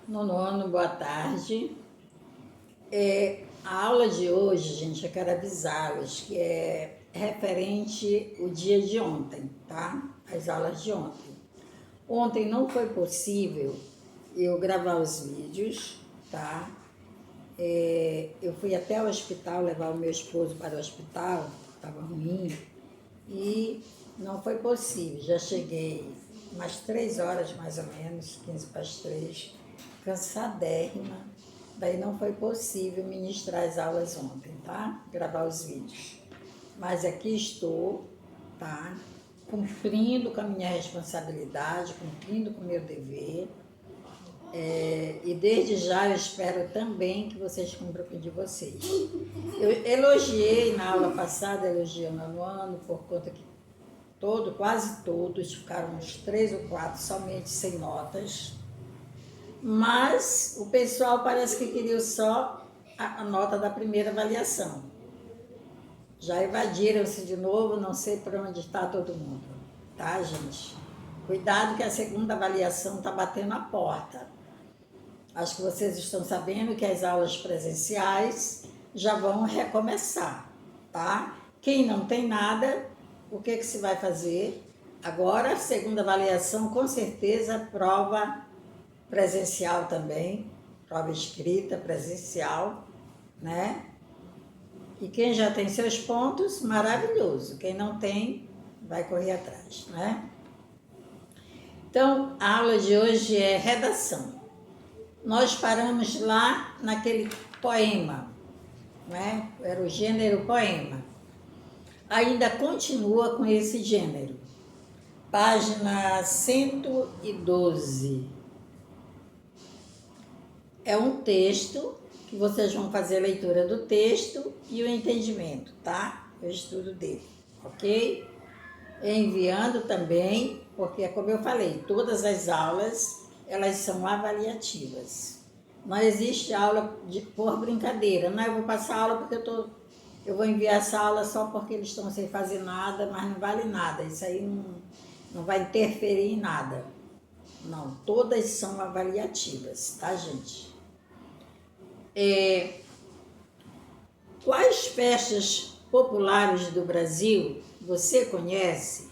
Nono ano, boa tarde. A aula de hoje, gente, eu quero avisá-los que é referente o dia de ontem, tá? As aulas de ontem. Ontem não foi possível eu gravar os vídeos, tá? Eu fui até o hospital levar o meu esposo para o hospital, estava ruim, e não foi possível. Já cheguei umas 3 horas mais ou menos, 15 para as 3, cansadérrima. Daí não foi possível ministrar as aulas ontem, tá? Gravar os vídeos. Mas aqui estou, tá? Cumprindo com a minha responsabilidade, cumprindo com o meu dever. E desde já eu espero também que vocês cumpram com o de vocês. Eu elogiei na aula passada, elogiei o nono ano, por conta que quase todos, ficaram uns 3 ou 4 somente sem notas. Mas o pessoal parece que queria só a nota da primeira avaliação. Já evadiram-se de novo, não sei por onde está todo mundo, tá, gente? Cuidado que a segunda avaliação está batendo a porta. Acho que vocês estão sabendo que as aulas presenciais já vão recomeçar, tá? Quem não tem nada, o que se vai fazer? Agora, a segunda avaliação, com certeza, prova presencial também, prova escrita, presencial, né? E quem já tem seus pontos, maravilhoso. Quem não tem, vai correr atrás, né? Então, a aula de hoje é redação. Nós paramos lá naquele poema, né? Era o gênero poema. Ainda continua com esse gênero. Página 112. É um texto que vocês vão fazer a leitura do texto e o entendimento, tá? O estudo dele, ok? Enviando também, porque como eu falei, todas as aulas, elas são avaliativas. Não existe aula por brincadeira, não, eu vou passar aula porque eu vou enviar essa aula só porque eles estão sem fazer nada, mas não vale nada, isso aí não vai interferir em nada. Não, todas são avaliativas, tá, gente? Quais festas populares do Brasil você conhece?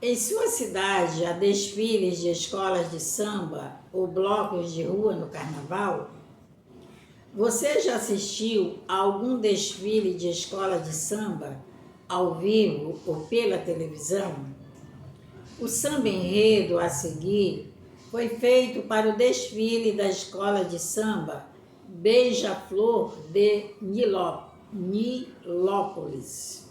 Em sua cidade há desfiles de escolas de samba ou blocos de rua no carnaval? Você já assistiu a algum desfile de escola de samba ao vivo ou pela televisão? O samba enredo a seguir foi feito para o desfile da escola de samba Beija-Flor de Nilópolis,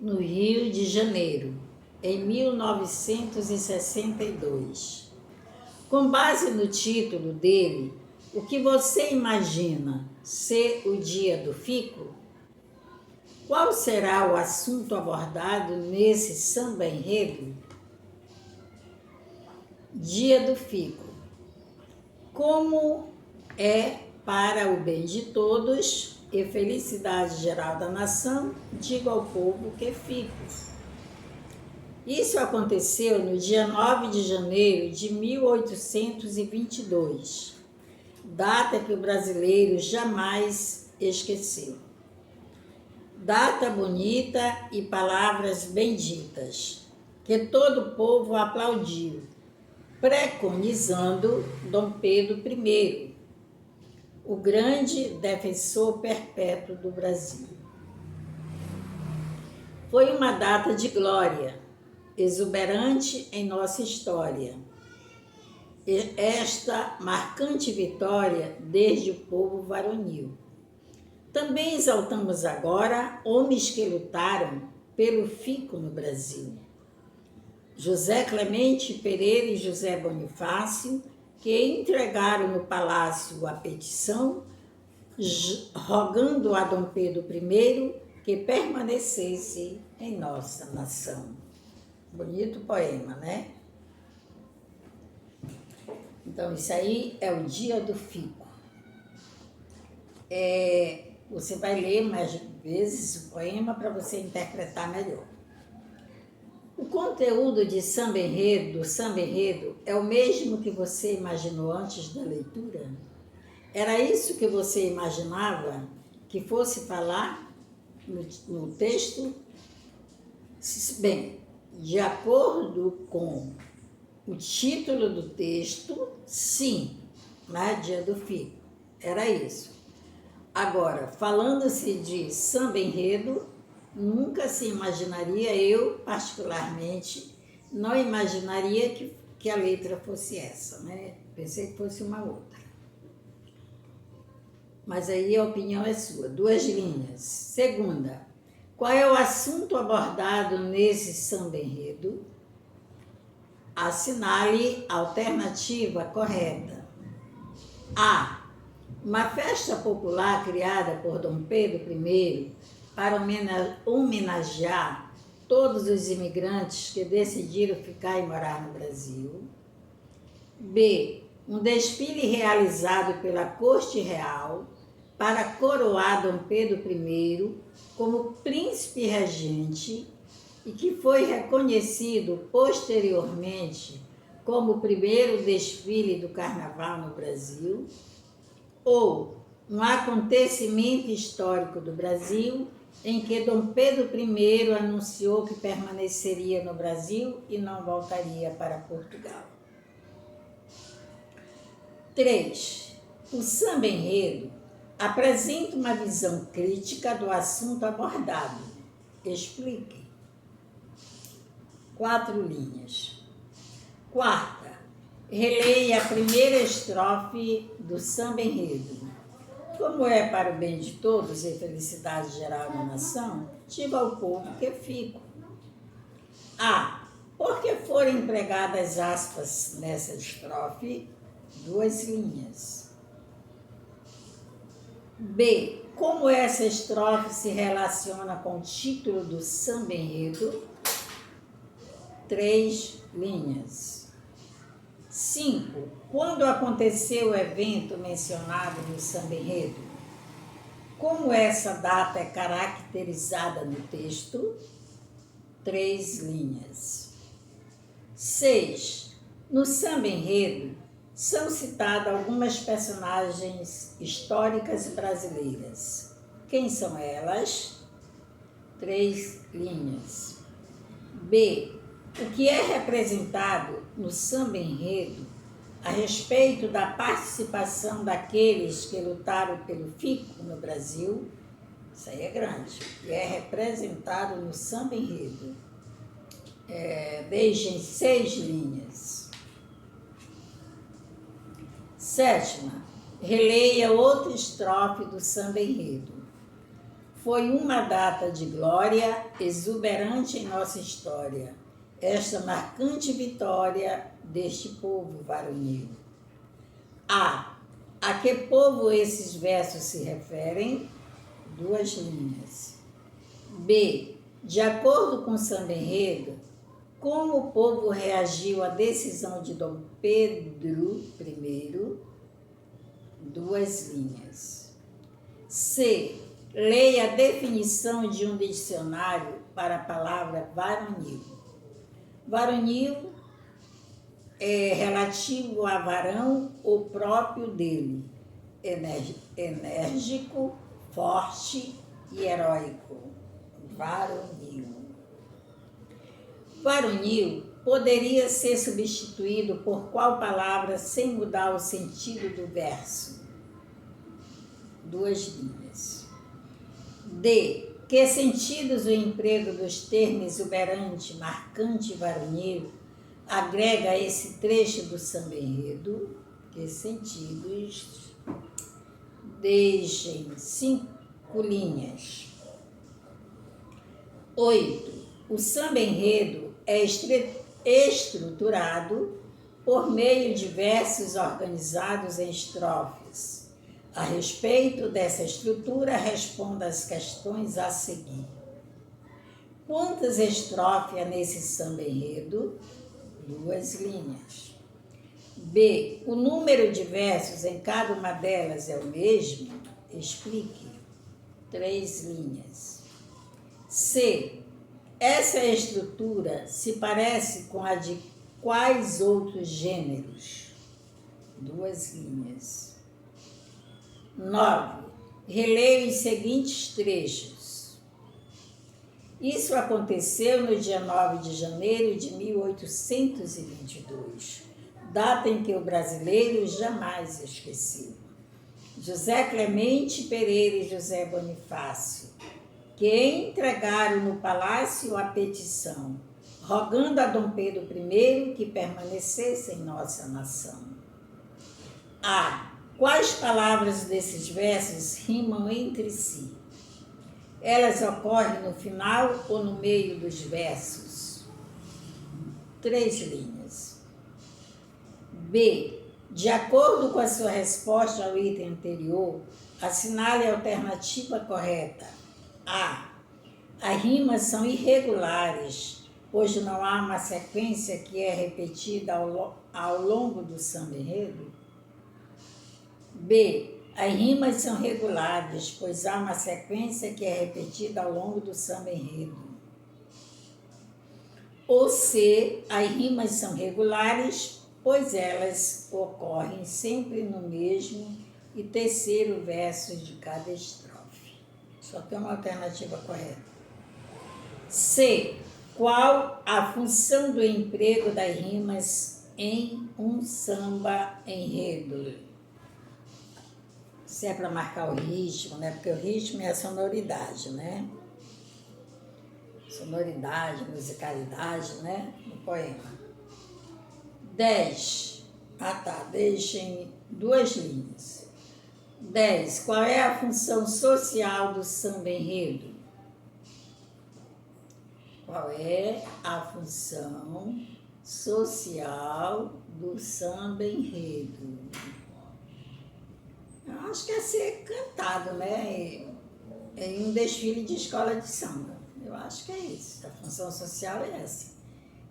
no Rio de Janeiro, em 1962. Com base no título dele, o que você imagina ser o Dia do Fico? Qual será o assunto abordado nesse samba enredo? Dia do Fico. Como é para o bem de todos e felicidade geral da nação, digo ao povo que fico. Isso aconteceu no dia 9 de janeiro de 1822, data que o brasileiro jamais esqueceu. Data bonita e palavras benditas, que todo o povo aplaudiu, preconizando Dom Pedro I, o grande defensor perpétuo do Brasil. Foi uma data de glória, exuberante em nossa história. E esta marcante vitória desde o povo varonil. Também exaltamos agora homens que lutaram pelo fico no Brasil. José Clemente Pereira e José Bonifácio, que entregaram no palácio a petição, rogando a Dom Pedro I que permanecesse em nossa nação. Bonito poema, né? Então, isso aí é o Dia do Fico. Você vai ler mais vezes o poema para você interpretar melhor. O conteúdo de samba enredo, do samba enredo, é o mesmo que você imaginou antes da leitura? Era isso que você imaginava que fosse falar no texto? Bem, de acordo com o título do texto, sim, né? Dia do Fico, era isso. Agora, falando-se de samba enredo, nunca se imaginaria, eu particularmente, não imaginaria que a letra fosse essa, né? Pensei que fosse uma outra. Mas aí a opinião é sua. 2 linhas. Segunda, qual é o assunto abordado nesse samba enredo? Assinale a alternativa correta. A. Uma festa popular criada por Dom Pedro I para homenagear todos os imigrantes que decidiram ficar e morar no Brasil. B. Um desfile realizado pela Corte Real para coroar Dom Pedro I como príncipe regente e que foi reconhecido posteriormente como o primeiro desfile do Carnaval no Brasil. Ou um acontecimento histórico do Brasil em que Dom Pedro I anunciou que permaneceria no Brasil e não voltaria para Portugal. 3. O samba enredo apresenta uma visão crítica do assunto abordado. Explique. 4 linhas. Quarta, releia a primeira estrofe do samba enredo. Como é para o bem de todos e felicidade geral da nação, diga ao povo que fico. A. Por que foram empregadas aspas nessa estrofe? 2 linhas. B. Como essa estrofe se relaciona com o título do samba enredo? 3 linhas. 5. Quando aconteceu o evento mencionado no samba enredo? Como essa data é caracterizada no texto? 3 linhas. 6. No samba enredo são citadas algumas personagens históricas brasileiras. Quem são elas? 3 linhas. B. O que é representado no samba enredo a respeito da participação daqueles que lutaram pelo Fico no Brasil? Isso aí é grande. E é representado no samba enredo. Deixem 6 linhas. 7. Releia outra estrofe do samba enredo. Foi uma data de glória exuberante em nossa história, esta marcante vitória deste povo varonil. A que povo esses versos se referem? 2 linhas. B. De acordo com o samba enredo, como o povo reagiu à decisão de Dom Pedro I? 2 linhas. C. Leia a definição de um dicionário para a palavra varonil. Varonil é relativo a varão ou próprio dele, enérgico, forte e heróico. Varonil. Varonil poderia ser substituído por qual palavra sem mudar o sentido do verso? 2 linhas. D. Que sentidos o emprego dos termos exuberante, marcante e varonil agrega a esse trecho do samba enredo? Que sentidos? Deixem 5 linhas. 8. O samba enredo é estruturado por meio de versos organizados em estrofes. A respeito dessa estrutura, responda as questões a seguir. Quantas estrofes há nesse samba enredo? 2 linhas. B. O número de versos em cada uma delas é o mesmo? Explique. 3 linhas. C. Essa estrutura se parece com a de quais outros gêneros? 2 linhas. 9. Releia os seguintes trechos. Isso aconteceu no dia 9 de janeiro de 1822, data em que o brasileiro jamais esqueceu. José Clemente Pereira e José Bonifácio, que entregaram no palácio a petição, rogando a Dom Pedro I que permanecesse em nossa nação. A. Quais palavras desses versos rimam entre si? Elas ocorrem no final ou no meio dos versos? 3 linhas. B. De acordo com a sua resposta ao item anterior, assinale a alternativa correta. A. As rimas são irregulares, pois não há uma sequência que é repetida ao longo do samba-enredo. B. As rimas são regulares, pois há uma sequência que é repetida ao longo do samba-enredo. Ou C. As rimas são regulares, pois elas ocorrem sempre no mesmo e terceiro verso de cada estrofe. Só tem uma alternativa correta. C. Qual a função do emprego das rimas em um samba-enredo? Se é para marcar o ritmo, né? Porque o ritmo é a sonoridade, né? Sonoridade, musicalidade, né? No poema. 10. Deixem 2 linhas. 10. Qual é a função social do samba-enredo? Qual é a função social do samba-enredo? Eu acho que é ser cantado, né? Em um desfile de escola de samba. Eu acho que é isso. A função social é essa.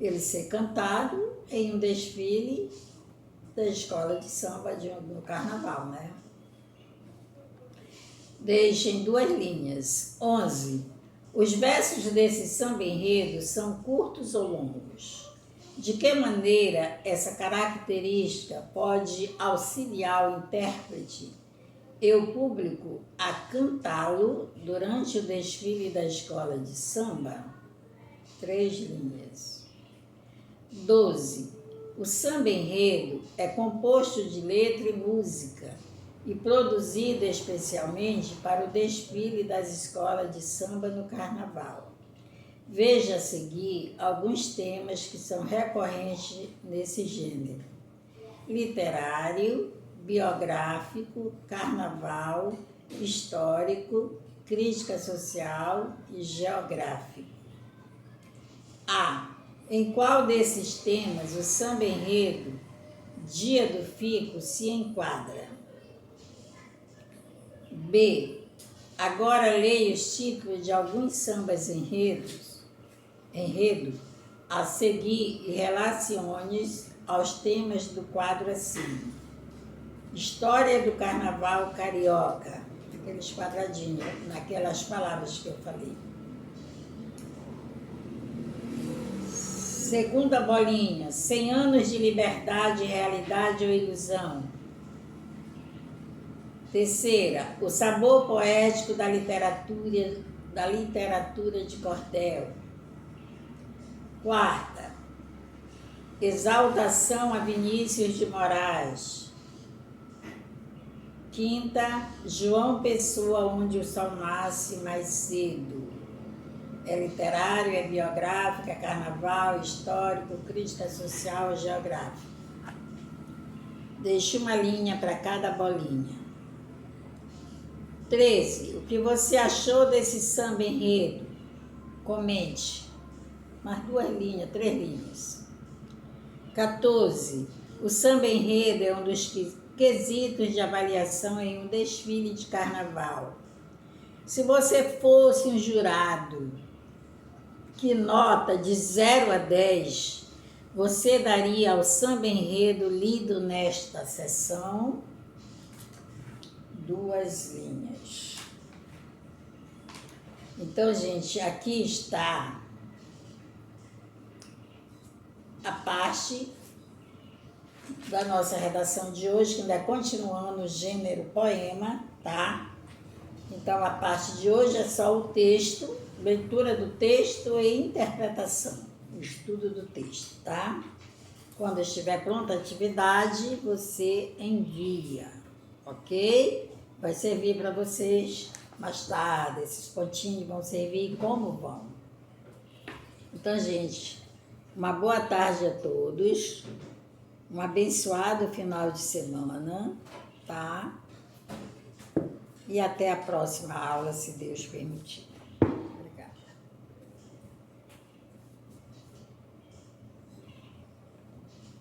Ele ser cantado em um desfile da escola de samba no carnaval, né? Deixem 2 linhas. 11. Os versos desse samba-enredo são curtos ou longos? De que maneira essa característica pode auxiliar o intérprete e o público a cantá-lo durante o desfile da escola de samba? 3 linhas. 12. O samba-enredo é composto de letra e música e produzido especialmente para o desfile das escolas de samba no carnaval. Veja a seguir alguns temas que são recorrentes nesse gênero: literário, biográfico, carnaval, histórico, crítica social e geográfico. A. Em qual desses temas o samba-enredo Dia do Fico se enquadra? B. Agora leia os títulos de alguns sambas-enredo a seguir e relacione-os aos temas do quadro acima. História do Carnaval Carioca, aqueles quadradinhos, naquelas palavras que eu falei. Segunda bolinha, 100 anos de liberdade, realidade ou ilusão. Terceira, o sabor poético da literatura de cordel. Quarta, exaltação a Vinícius de Moraes. Quinta, João Pessoa, onde o sol nasce mais cedo. É literário, é biográfico, é carnaval, histórico, crítica social, geográfico. Deixe uma linha para cada bolinha. 13. O que você achou desse samba-enredo? Comente. Mais 2 linhas, 3 linhas. 14. O samba-enredo é um dos quesitos de avaliação em um desfile de carnaval. Se você fosse um jurado, que nota de 0 a 10 você daria ao samba-enredo lido nesta sessão? 2 linhas. Então, gente, aqui está a parte da nossa redação de hoje, que ainda é continuando o gênero poema, tá? Então, a parte de hoje é só o texto, leitura do texto e interpretação, o estudo do texto, tá? Quando estiver pronta a atividade, você envia, ok? Vai servir para vocês mais tarde, esses pontinhos vão servir como vão. Então, gente, uma boa tarde a todos, um abençoado final de semana, tá? E até a próxima aula, se Deus permitir.